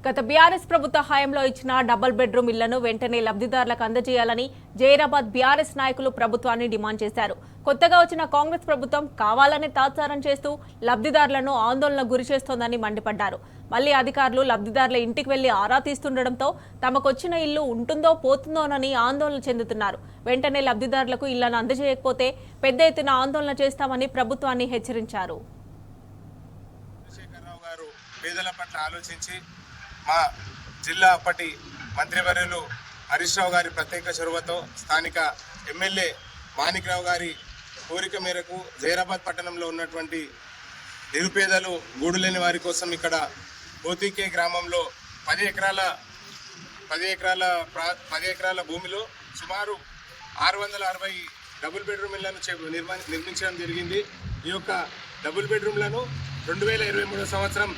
గత బీఆర్ఎస్ ప్రభుత్వ హయాంలో ఇచ్చిన డబుల్ బెడ్రూమ్ ఇళ్లను వెంటనే లబ్ధిదారులకు అందజేయాలని జైరాబాద్ బీఆర్ఎస్ నాయకులు ప్రభుత్వాన్ని డిమాండ్ చేశారు. కొత్తగా వచ్చిన కాంగ్రెస్ ప్రభుత్వం కావాలనే తాత్సారం చేస్తూ లబ్ధిదారులను ఆందోళనకు గురిచేస్తోందని మండిపడ్డారు. మళ్లీ అధికారులు లబ్ధిదారుల ఇంటికి వెళ్లి ఆరా తీస్తుండటంతో తమకొచ్చిన ఇల్లు ఉంటుందో పోతుందోనని ఆందోళన చెందుతున్నారు. వెంటనే లబ్ధిదారులకు ఇళ్లను అందజేయకపోతే పెద్ద ఎత్తున ఆందోళన చేస్తామని ప్రభుత్వాన్ని హెచ్చరించారు. పేదల పట్ల ఆలోచించి మా జిల్లా అప్పటి మంత్రివర్యులు హరీష్ రావు గారి ప్రత్యేక చొరవతో స్థానిక ఎమ్మెల్యే మాణిక్రావు గారి కోరిక మేరకు జైరాబాద్ పట్టణంలో ఉన్నటువంటి నిరుపేదలు గూడు లేని వారి కోసం ఇక్కడ పోతికే గ్రామంలో 10 ఎకరాల భూమిలో సుమారు 660 డబుల్ బెడ్రూమ్ ఇళ్లను నిర్మించడం జరిగింది. ఈ యొక్క డబుల్ బెడ్రూమ్లను 2023 సంవత్సరం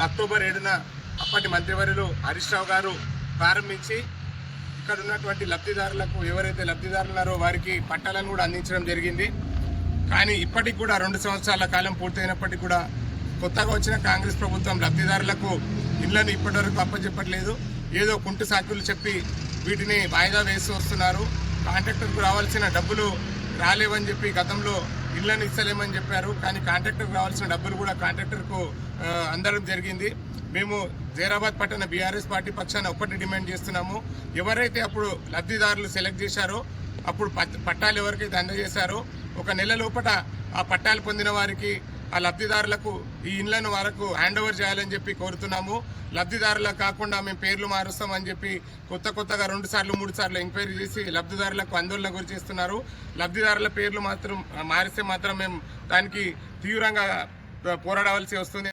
అక్టోబర్ 7న అప్పటి మంత్రివర్యులు హరీష్ రావు గారు ప్రారంభించి ఇక్కడ ఉన్నటువంటి లబ్ధిదారులకు ఎవరైతే లబ్ధిదారులు ఉన్నారో వారికి పట్టాలను కూడా అందించడం జరిగింది. కానీ ఇప్పటికి కూడా 2 సంవత్సరాల కాలం పూర్తయినప్పటికీ కూడా కొత్తగా వచ్చిన కాంగ్రెస్ ప్రభుత్వం లబ్ధిదారులకు ఇళ్లను ఇప్పటివరకు అప్పచెప్పట్లేదు. ఏదో కుంటు సాకులు చెప్పి వీటిని వాయిదా వేసి వస్తున్నారు. కాంట్రాక్టర్కు రావాల్సిన డబ్బులు రాలేవని చెప్పి గతంలో ఇళ్లను ఇస్తలేమని చెప్పారు. కానీ కాంట్రాక్టర్కు రావాల్సిన డబ్బులు కూడా కాంట్రాక్టర్కు అందడం జరిగింది. మేము జైరాబాద్ పట్టణ బీఆర్ఎస్ పార్టీ పక్షాన ఒక్కటి డిమాండ్ చేస్తున్నాము. ఎవరైతే అప్పుడు లబ్ధిదారులు సెలెక్ట్ చేశారో అప్పుడు పట్టాలు ఎవరికైతే అందజేశారో 1 నెల లోపల ఆ పట్టాలు పొందిన వారికి ఆ లబ్ధిదారులకు ఈ ఇళ్లను వరకు హ్యాండ్ ఓవర్ చేయాలని చెప్పి కోరుతున్నాము. లబ్ధిదారులకు కాకుండా మేము పేర్లు మారుస్తామని చెప్పి కొత్తగా 2 సార్లు 3 సార్లు ఎంక్వైరీ చేసి లబ్ధిదారులకు ఆందోళన గురి చేస్తున్నారు. లబ్ధిదారుల పేర్లు మాత్రం మారిస్తే మాత్రం మేము దానికి తీవ్రంగా పోరాడవలసి వస్తుంది.